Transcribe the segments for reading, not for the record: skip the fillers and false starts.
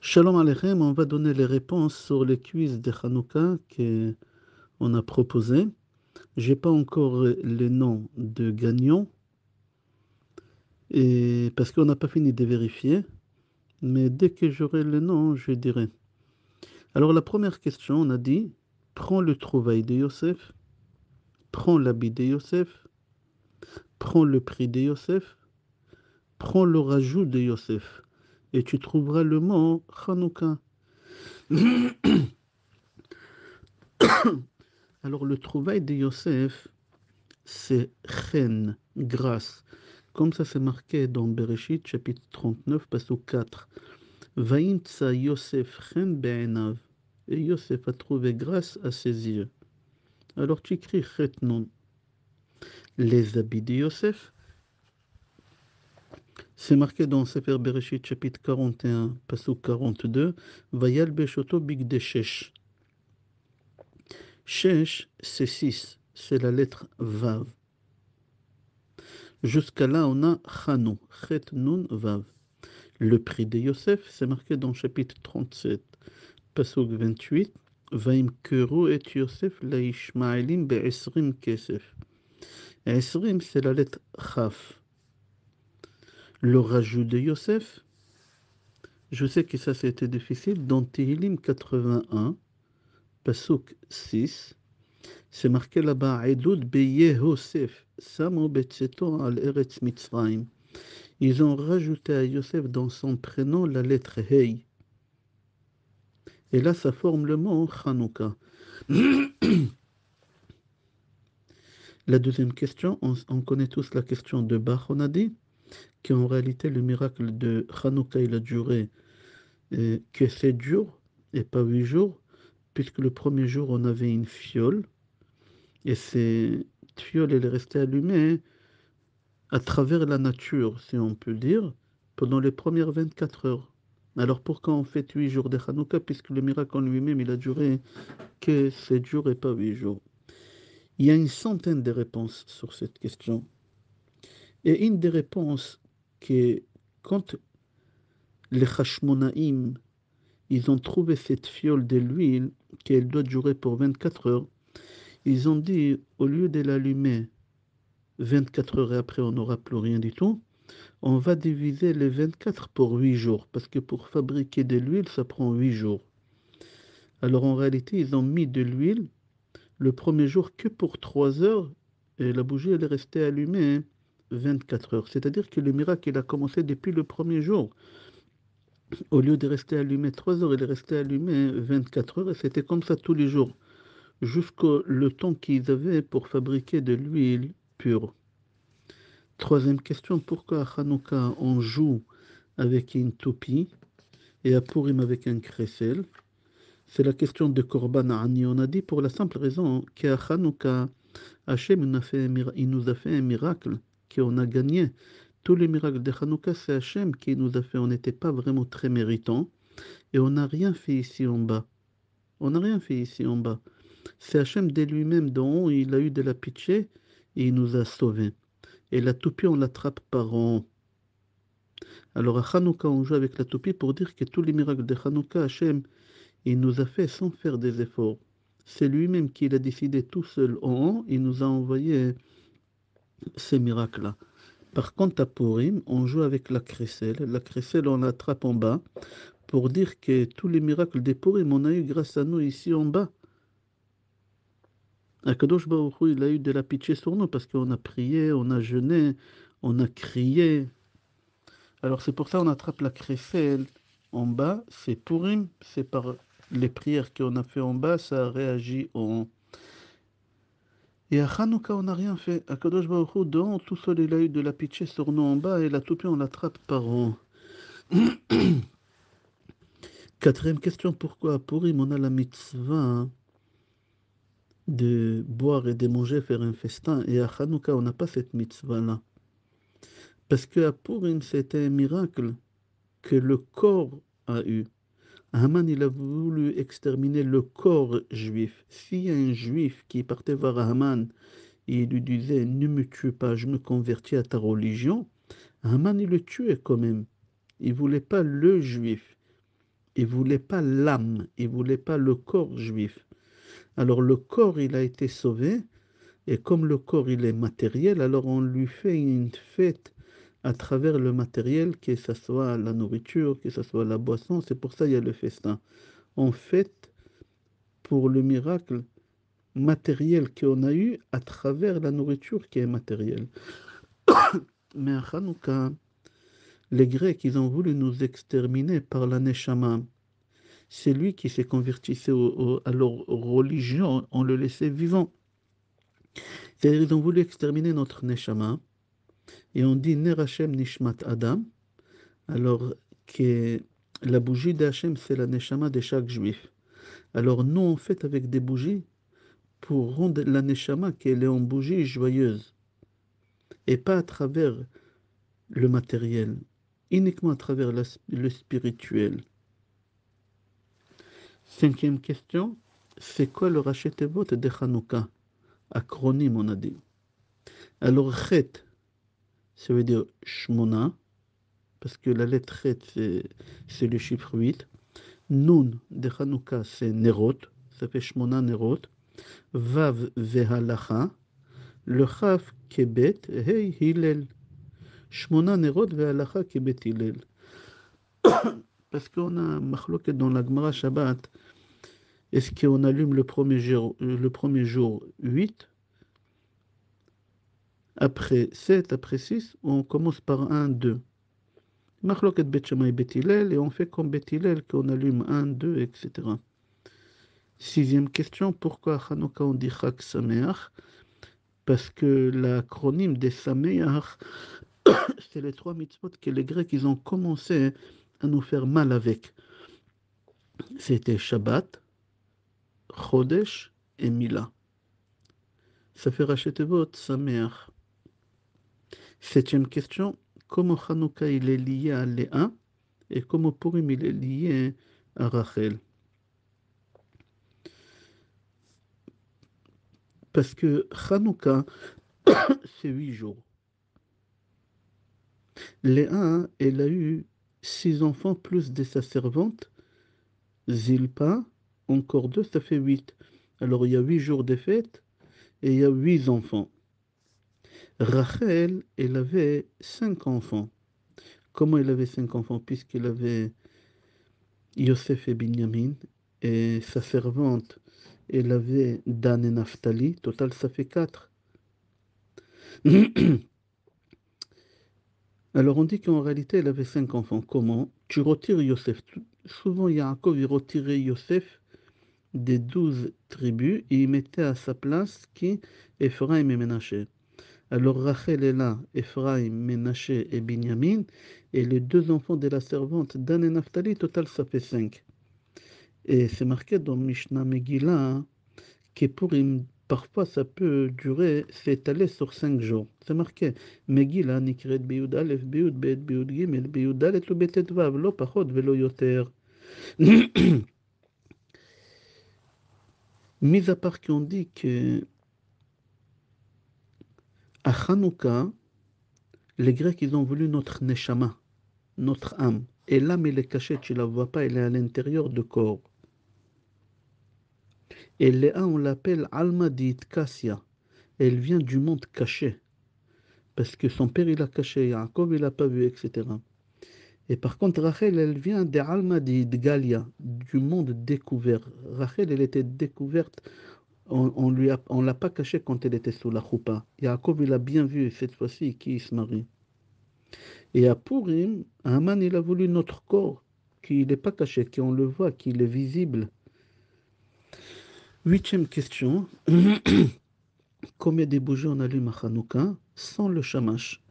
Shalom Aleichem, on va donner les réponses sur les quiz de Hanouka qu'on a proposés. J'ai pas encore les noms de gagnants, et parce qu'on n'a pas fini de vérifier, mais dès que j'aurai les noms, je dirai. Alors la première question, on a dit, prends le trouvaille de Yosef, prends l'habit de Yosef, prends le prix de Yosef, prends le rajout de Yosef, et tu trouveras le mot Hanouka. Alors le trouvaille de Yosef, c'est chen, grâce. Comme ça c'est marqué dans Bereshit, chapitre 39, passage 4. Vaïmtsa Yosef chen be'enav. Et Yosef a trouvé grâce à ses yeux. Alors tu écris chetnon. Les habits de Yosef, c'est marqué dans Sefer Bereshit, chapitre 41, passage 42. Vayal beshoto bigde shesh. Shesh, c'est 6. C'est la lettre Vav. Jusqu'à là, on a Chanou, Chet Nun Vav. Le prix de Yosef, c'est marqué dans le chapitre 37, Pasuk 28. Vaimkeru et Yosef la Ishmaelim be'esrim kesef. Esrim, c'est la lettre Chaf. Le rajout de Yosef, je sais que ça c'était difficile, dans Tehillim 81, Pasuk 6, c'est marqué là-bas Edud be'Yehosef, Samo betzeto al Eretz Mitzrayim. Ils ont rajouté à Yosef dans son prénom la lettre Hey. Et là, ça forme le mot Hanouka. La deuxième question, on connaît tous la question de Bach, on a dit qu'en réalité, le miracle de Hanouka, il a duré que 7 jours et pas 8 jours, puisque le premier jour, on avait une fiole, et cette fiole, elle est restée allumée à travers la nature, si on peut dire, pendant les premières 24 heures. Alors pourquoi on fait 8 jours de Hanouka, puisque le miracle en lui-même, il a duré que 7 jours et pas 8 jours? Il y a une centaine de réponses sur cette question. Et une des réponses, qui est quand les Hashmonaïm, ils ont trouvé cette fiole de l'huile, qu'elle doit durer pour 24 heures, ils ont dit, au lieu de l'allumer 24 heures et après on n'aura plus rien du tout, on va diviser les 24 pour 8 jours, parce que pour fabriquer de l'huile, ça prend 8 jours. Alors en réalité, ils ont mis de l'huile le premier jour que pour 3 heures, et la bougie, elle est restée allumée 24 heures. C'est-à-dire que le miracle, il a commencé depuis le premier jour. Au lieu de rester allumé 3 heures, il est resté allumé 24 heures, et c'était comme ça tous les jours, jusqu'au le temps qu'ils avaient pour fabriquer de l'huile pure. Troisième question, pourquoi à Hanouka, on joue avec une toupie et à Purim avec un crécelle? C'est la question de Korban Ani. On a dit pour la simple raison qu'à Hanouka, Hachem il nous a fait un miracle, qu'on a gagné. Tous les miracles de Hanouka, c'est Hachem qui nous a fait. On n'était pas vraiment très méritants et on n'a rien fait ici en bas. On n'a rien fait ici en bas. C'est Hachem de lui-même d'en haut, il a eu de la pitié et il nous a sauvés. Et la toupie, on l'attrape par en haut. Alors à Hanouka, on joue avec la toupie pour dire que tous les miracles de Hanouka, Hachem, il nous a fait sans faire des efforts. C'est lui-même qui l'a décidé tout seul en haut, il nous a envoyé ces miracles-là. Par contre, à Purim, on joue avec la crécelle. La crécelle, on l'attrape en bas pour dire que tous les miracles des Purim, on a eu grâce à nous ici en bas. Akadosh Baruch Hu, il a eu de la pitié sur nous parce qu'on a prié, on a jeûné, on a crié. Alors c'est pour ça qu'on attrape la crécelle en bas. C'est Purim, c'est par les prières qu'on a fait en bas, ça a réagi en haut. Et à Hanouka, on n'a rien fait. Akadosh Baruch Hu, dehors, tout seul, il a eu de la pitié sur nous en bas et la toupie, on l'attrape par en haut. Quatrième question, pourquoi à Purim on a la mitzvah de boire et de manger, faire un festin, et à Hanouka on n'a pas cette mitzvah-là? Parce qu'à Purim c'était un miracle que le corps a eu. Haman il a voulu exterminer le corps juif. S'il y a un juif qui partait voir Haman et il lui disait ne me tue pas, je me convertis à ta religion, Haman il le tuait quand même. Il ne voulait pas le juif. Il ne voulait pas l'âme, il ne voulait pas le corps juif. Alors le corps, il a été sauvé, et comme le corps, il est matériel, alors on lui fait une fête à travers le matériel, que ce soit la nourriture, que ce soit la boisson. C'est pour ça qu'il y a le festin. On fête pour le miracle matériel qu'on a eu à travers la nourriture qui est matérielle. Mais à Hanouka, les Grecs, ils ont voulu nous exterminer par la Neshama. C'est lui qui s'est converti à leur religion, on le laissait vivant. C'est-à-dire ils ont voulu exterminer notre Neshama, et on dit Ner Hashem Nishmat Adam, alors que la bougie d'Hachem, c'est la Neshama de chaque juif. Alors nous, on fait avec des bougies pour rendre la Neshama qu'elle est en bougie joyeuse, et pas à travers le matériel, uniquement à travers le spirituel. Cinquième question, c'est quoi le Rashi Tevot de Hanouka? Acronyme, on a dit. Alors, Chet, ça veut dire Shmona, parce que la lettre Chet, c'est le chiffre 8. Nun de Hanouka, c'est Nerot, ça fait Shmona Nerot. Vav Vehalacha, le Chaf Kebet, Hey Hillel. Shmona Nerot Vehalacha Kebet Hillel. Parce qu'on a machloket dans la Gemara Shabbat. Est-ce qu'on allume le premier jour 8, après 7, après 6, ou on commence par 1, 2? Machloket Bet Shammai Bet Hillel, et on fait comme Bet Hillel, qu'on allume 1, 2, etc. Sixième question, pourquoi à Hanouka on dit Chag Sameach? Parce que l'acronyme des Sameach, c'est les 3 mitzvot que les Grecs ils ont commencé à nous faire mal avec. C'était Shabbat, Chodesh et Mila. Ça fait racheter votre Sameach. Septième question, comment Hanouka il est lié à Léa et comment Purim il est lié à Rachel? Parce que Hanouka, c'est 8 jours. Léa, elle a eu 6 enfants plus de sa servante, Zilpa, encore 2, ça fait 8. Alors il y a 8 jours de fête et il y a 8 enfants. Rachel, elle avait 5 enfants. Comment elle avait 5 enfants? Puisqu'elle avait Yosef et Binyamin, et sa servante, elle avait Dan et Naphtali. Total, ça fait 4. Alors on dit qu'en réalité, elle avait 5 enfants. Comment? Tu retires Yosef. Souvent, Yaakov, il retirait Yosef des 12 tribus et il mettait à sa place qui? Ephraim et Ménaché. Alors Rachel est là, Ephraim, Ménaché et Binyamin, et les 2 enfants de la servante, Dan et Naphtali, total, ça fait 5. Et c'est marqué dans Mishnah Megillah, hein, que parfois ça peut durer, s'étaler sur 5 jours. C'est marqué Megillah nikret biyud aleph, biyud bet, biyud gimel, biyud dalet ou betet vav, lo pachot velo yoter. Mis à part qu'on dit que à Hanouka, les Grecs ils ont voulu notre neshama, notre âme. Et l'âme elle est cachée, tu ne la vois pas, elle est à l'intérieur du corps. Et Léa on l'appelle Alma dit Kassia. Elle vient du monde caché. Parce que son père il a caché, Yaakov il n'a pas vu, etc. Et par contre, Rachel, elle vient des Almadi, de Galia, du monde découvert. Rachel, elle était découverte, on l'a pas cachée quand elle était sous la choupa. Yaakov, il a bien vu cette fois-ci qui se marie. Et à Purim, Haman, il a voulu notre corps, qu'il n'est pas caché, qu'on le voit, qu'il est visible. Huitième question. Combien de bougies on allume à Hanouka sans le shamash?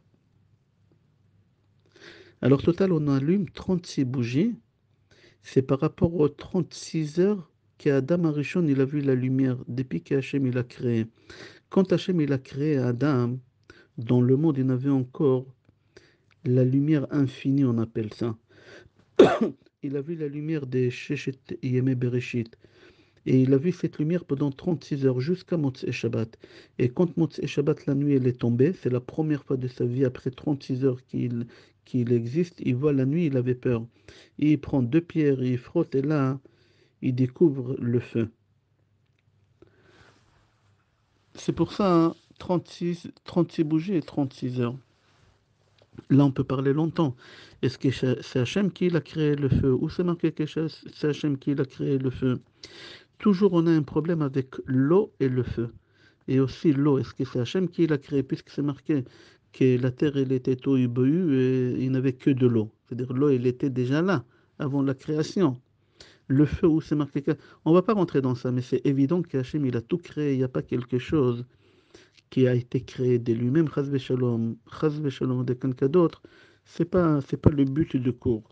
Alors, total, on allume 36 bougies. C'est par rapport aux 36 heures qu'Adam Arishon, il a vu la lumière depuis qu'Hachem il a créé. Quand Hachem il a créé Adam, dans le monde, il y avait encore la lumière infinie, on appelle ça. Il a vu la lumière des Sheshet Yemé Bereshit. Et il a vu cette lumière pendant 36 heures jusqu'à Motzei Shabbat. Et quand Motzei Shabbat, la nuit, elle est tombée, c'est la première fois de sa vie, après 36 heures qu'il existe, il voit la nuit, il avait peur. Et il prend deux pierres, il frotte, et là, il découvre le feu. C'est pour ça, hein, 36 bougies et 36 heures. Là, on peut parler longtemps. Est-ce que c'est Hachem qui a créé le feu? Ou c'est marqué que c'est Hachem qui a créé le feu? Toujours, on a un problème avec l'eau et le feu. Et aussi l'eau, est-ce que c'est Hachem qui l'a créé? Puisque c'est marqué que la terre, elle était tohu-bohu et il n'y avait que de l'eau. C'est-à-dire l'eau, elle était déjà là, avant la création. Le feu, où c'est marqué que... On ne va pas rentrer dans ça, mais c'est évident qu'Hachem, il a tout créé. Il n'y a pas quelque chose qui a été créé de lui-même, chas v'shalom, de quelqu'un d'autre. C'est pas le but du cours.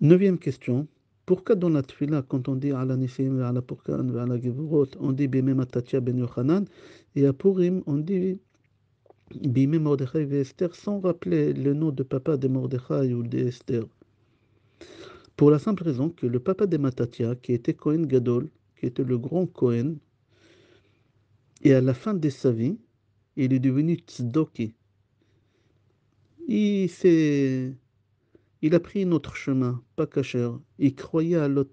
Neuvième question. Pourquoi dans la tfila, quand on dit ala nisim, ala purkan, ala gevurot, on dit bimem atatia ben Yochanan, et à Purim, on dit bimem Mordechai et Esther, sans rappeler le nom de papa de Mordechai ou d'Esther. Pour la simple raison que le papa de Matatia, qui était Cohen Gadol, qui était le grand Cohen, et à la fin de sa vie, il est devenu tzdoki. Il s'est Il a pris un autre chemin, pas kasher. Il croyait à la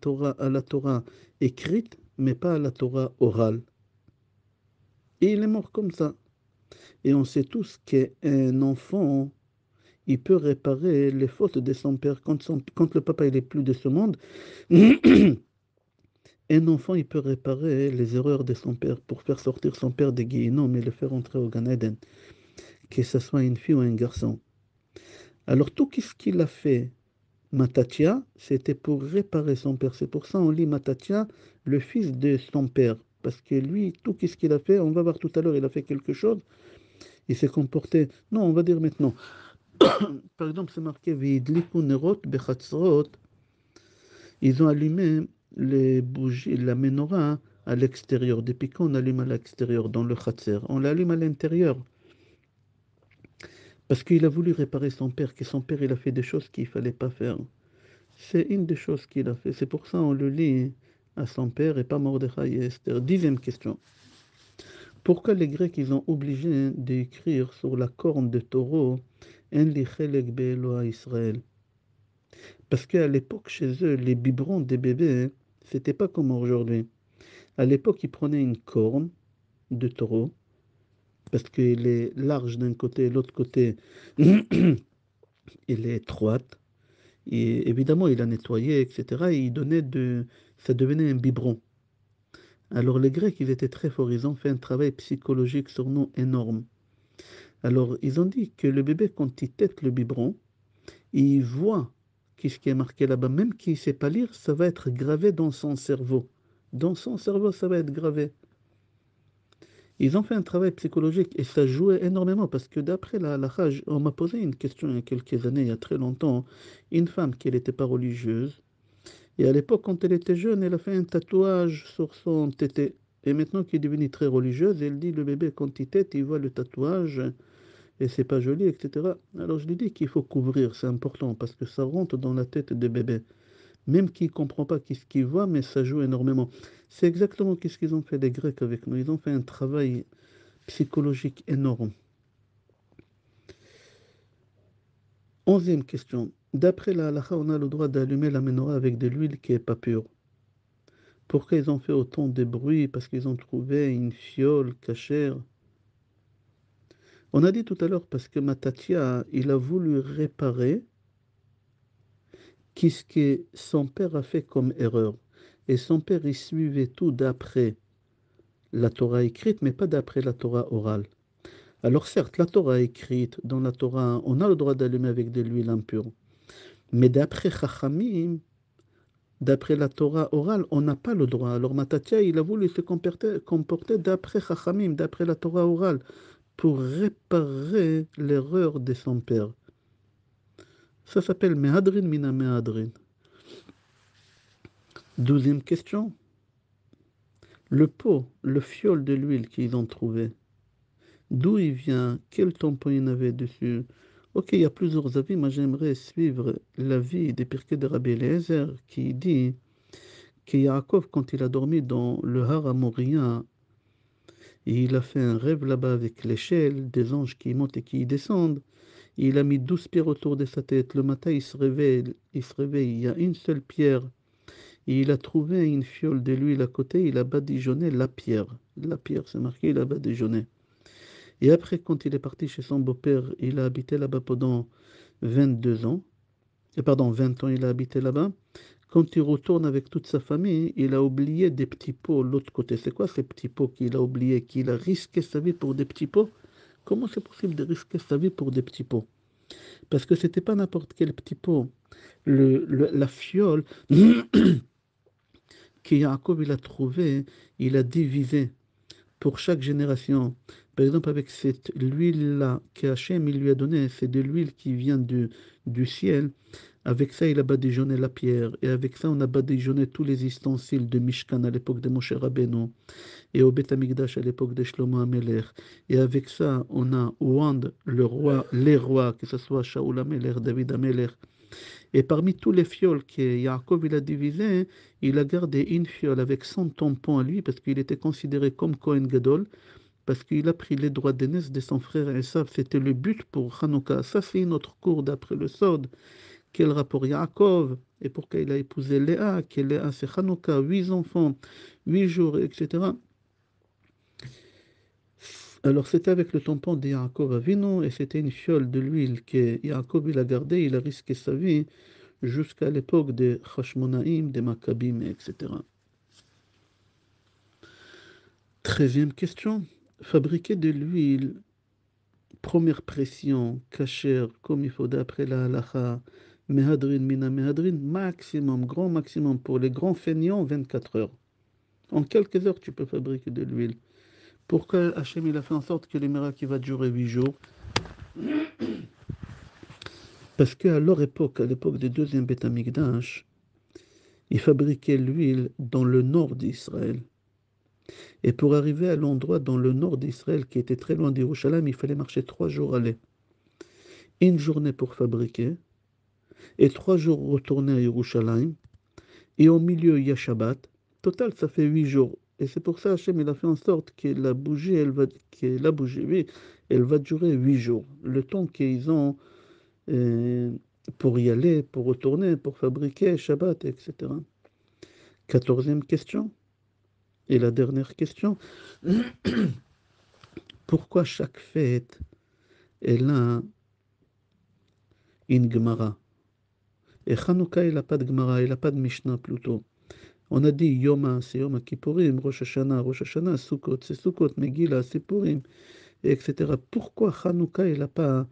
Torah écrite, mais pas à la Torah orale. Et il est mort comme ça. Et on sait tous qu'un enfant, il peut réparer les fautes de son père. Quand le papa il est plus de ce monde, un enfant, il peut réparer les erreurs de son père pour faire sortir son père des guéhinons et le faire entrer au Gan Eden, que ce soit une fille ou un garçon. Alors tout ce qu'il a fait, Matatia, c'était pour réparer son père. C'est pour ça qu'on lit Matatia, le fils de son père. Parce que lui, tout ce qu'il a fait, on va voir tout à l'heure, il a fait quelque chose. Il s'est comporté. Non, on va dire maintenant. Par exemple, c'est marqué V'idliku nerot bechatzrot. Ils ont allumé les bougies, la menorah à l'extérieur. Depuis qu'on allume à l'extérieur, dans le chatzer, on l'allume à l'intérieur. Parce qu'il a voulu réparer son père, que son père, il a fait des choses qu'il ne fallait pas faire. C'est une des choses qu'il a fait. C'est pour ça qu'on le lit à son père et pas Mordechai et Esther. Dixième question. Pourquoi les Grecs ils ont obligé d'écrire sur la corne de taureau En li chelek be'Eloa Israël? Parce qu'à l'époque, chez eux, les biberons des bébés, c'était pas comme aujourd'hui. À l'époque, ils prenaient une corne de taureau, parce qu'il est large d'un côté et l'autre côté, il est étroite. Et évidemment, il a nettoyé, etc. Et il donnait ça devenait un biberon. Alors les Grecs, ils étaient très forts. Ils ont fait un travail psychologique sur nous énorme. Alors, ils ont dit que le bébé, quand il tète le biberon, il voit qu'est-ce qui est marqué là-bas. Même qu'il ne sait pas lire, ça va être gravé dans son cerveau. Dans son cerveau, ça va être gravé. Ils ont fait un travail psychologique et ça jouait énormément parce que d'après la halakha, on m'a posé une question il y a quelques années, il y a très longtemps, une femme qui n'était pas religieuse. Et à l'époque, quand elle était jeune, elle a fait un tatouage sur son tété. Et maintenant qu'elle est devenue très religieuse, elle dit le bébé, quand il tète, il voit le tatouage et c'est pas joli, etc. Alors je lui dis qu'il faut couvrir, c'est important parce que ça rentre dans la tête des bébés. Même qu'il ne comprend pas ce qu'il voit, mais ça joue énormément. C'est exactement ce qu'ils ont fait les Grecs avec nous. Ils ont fait un travail psychologique énorme. Onzième question. D'après la halakha, on a le droit d'allumer la menorah avec de l'huile qui n'est pas pure. Pourquoi ils ont fait autant de bruit? Parce qu'ils ont trouvé une fiole cachère. On a dit tout à l'heure parce que Matatia, il a voulu réparer qu'est-ce que son père a fait comme erreur. Et son père, il suivait tout d'après la Torah écrite, mais pas d'après la Torah orale. Alors certes, la Torah écrite, dans la Torah, on a le droit d'allumer avec de l'huile impure. Mais d'après Chachamim, d'après la Torah orale, on n'a pas le droit. Alors Matatia, il a voulu se comporter d'après Chachamim, d'après la Torah orale, pour réparer l'erreur de son père. Ça s'appelle Mehadrin mina Mehadrin. Douzième question. Le pot, le fiole de l'huile qu'ils ont trouvé, d'où il vient? Quel tampon il y avait dessus? Ok, il y a plusieurs avis. Moi, j'aimerais suivre l'avis des Pirkei de Rabbi Eliezer qui dit que Yaakov, quand il a dormi dans le Har Hamoria, il a fait un rêve là-bas avec l'échelle, des anges qui montent et qui descendent. Il a mis 12 pierres autour de sa tête. Le matin, il se réveille, il y a une seule pierre. Et il a trouvé une fiole de l'huile à côté, il a badigeonné la pierre. La pierre, c'est marqué, il a badigeonné. Et après, quand il est parti chez son beau-père, il a habité là-bas pendant 22 ans. Pardon, 20 ans, il a habité là-bas. Quand il retourne avec toute sa famille, il a oublié des petits pots de l'autre côté. C'est quoi ces petits pots qu'il a oublié, qu'il a risqué sa vie pour des petits pots? Comment c'est possible de risquer sa vie pour des petits pots? Parce que c'était pas n'importe quel petit pot. La fiole que Yaakov il a trouvé, il a divisé pour chaque génération. Par exemple, avec cette huile-là que Hachem il lui a donnée, c'est de l'huile qui vient du ciel. Avec ça, il a badigeonné la pierre. Et avec ça, on a badigeonné tous les ustensiles de Mishkan à l'époque de Moshe Rabbeinu. Et au Beth Amikdash à l'époque de Shlomo Ameler. Et avec ça, on a oint le roi, les rois, que ce soit Shaoul Ameler, David Ameler. Et parmi tous les fioles que Yaakov il a divisées, il a gardé une fiole avec son tampon à lui, parce qu'il était considéré comme Kohen Gadol, parce qu'il a pris les droits d'aînesse de son frère Esav. C'était le but pour Hanouka. Ça, c'est une autre cour d'après le Sod. Quel rapport Yaakov? Et pourquoi il a épousé Léa? Que Léa, c'est Hanouka, 8 enfants, 8 jours, etc. Alors, c'était avec le tampon de Yaakov Avinu, et c'était une fiole de l'huile que Yaakov il a gardée. Il a risqué sa vie jusqu'à l'époque des Hashmonaïm, des Maccabim, etc. 13e question. Fabriquer de l'huile, première pression, kasher, comme il faut d'après la halacha, mehadrin, mina mehadrin, maximum, grand maximum, pour les grands feignants, 24 heures. En quelques heures, tu peux fabriquer de l'huile. Pourquoi Hachem il a fait en sorte que les miracles va durer 8 jours? Parce qu'à leur époque, à l'époque du deuxième Beth Amikdash, ils fabriquaient l'huile dans le nord d'Israël. Et pour arriver à l'endroit dans le nord d'Israël, qui était très loin d'Yerushalayim, il fallait marcher 3 jours aller. Une journée pour fabriquer, et 3 jours retourner à Yerushalayim, et au milieu, il y a Shabbat. Total, ça fait 8 jours. Et c'est pour ça Hachem, il a fait en sorte que la bougie, oui, elle va durer 8 jours. Le temps qu'ils ont euh, pour y aller, pour retourner, pour fabriquer Shabbat, etc. 14e question, et la dernière question. Pourquoi chaque fête, elle a une Gemara? Et Hanouka, il n'a pas de Gemara, il n'a pas de Mishnah plutôt. On a dit Yoma, c'est Yom Kippourim, Rosh Hashanah, Sukkot, c'est Sukkot, Megillah, c'est Purim, etc. Pourquoi Hanouka, il n'a pas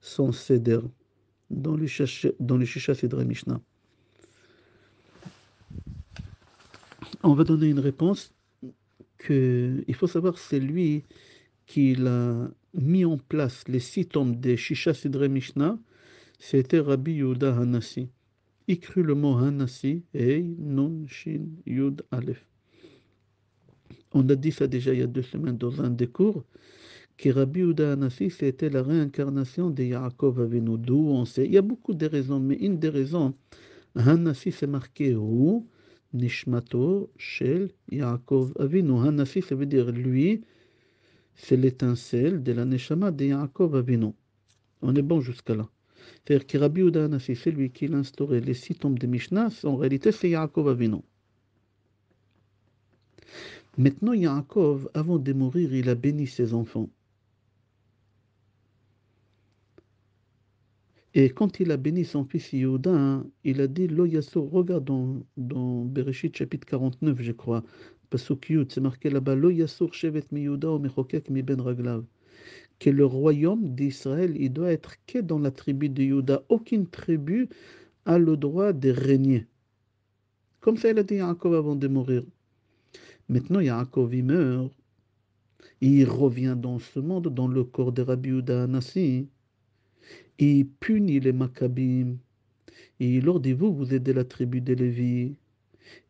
son Seder dans les Shisha Sedre Mishnah? On va donner une réponse que il faut savoir, c'est lui qui a mis en place les 6 tomes des Shisha Sedre Mishnah, c'était Rabbi Yehuda Hanassi. Écrit le mot Hanassi, Hey, Nun, Shin, Yud, Aleph. On a dit ça déjà il y a 2 semaines dans un des cours, que Rabbi Yehuda Hanassi, c'était la réincarnation de Yaakov Avinu. D'où on sait, il y a beaucoup de raisons, mais une des raisons, Hanassi, c'est marqué où Nishmato, Shel, Yaakov Avinu. Hanassi, ça veut dire lui, c'est l'étincelle de la Neshama de Yaakov Avinu. On est bon jusqu'à là. C'est-à-dire que Rabbi Yehuda Hanassi, c'est lui qui a instauré les 6 tomes de Mishnah, en réalité, c'est Yaakov Avinu. Maintenant, Yaakov, avant de mourir, il a béni ses enfants. Et quand il a béni son fils Yehuda, il a dit Lo Yassur, regarde dans Bereshit chapitre 49, je crois, Pasuk Yud, c'est marqué là-bas Lo Yassur Shevet mi Yehuda o mechokek mi ben raglav. Que le royaume d'Israël, il doit être que dans la tribu de Yehuda. Aucune tribu a le droit de régner. Comme ça, il a dit Yaakov avant de mourir. Maintenant, Yaakov, il meurt. Il revient dans ce monde, dans le corps de Rabbi Yehuda Hanassi. Il punit les Maccabim. Et il leur dit, vous êtes de la tribu de Lévi.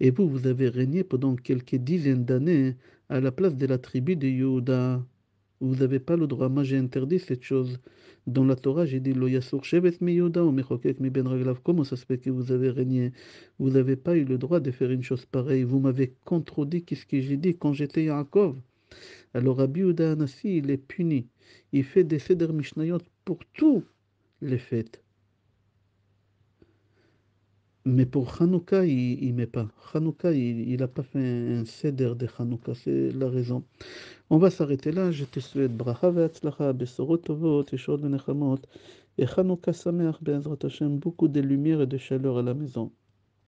Et vous avez régné pendant quelques dizaines d'années à la place de la tribu de Yehuda. Vous n'avez pas le droit. Moi, j'ai interdit cette chose. Dans la Torah, j'ai dit Lo yasur shevet mi Yehuda ou mechokek mi ben raglav. Comment ça se fait que vous avez régné? Vous n'avez pas eu le droit de faire une chose pareille. Vous m'avez contredit qu'est-ce que j'ai dit quand j'étais Yaakov. Alors Rabbi Yehuda Hanassi, il est puni. Il fait des Seder Mishnayot pour tous les fêtes. Mais pour Hanouka, il met pas. Hanouka, il a pas fait un Seder de Hanouka. C'est la raison. On va s'arrêter là. Je te souhaite bracha ve'atzlacha, besorot tovot, yeshod venechamot, et Hanouka sameach be'ezrat Hashem, beaucoup de lumière et de chaleur à la maison.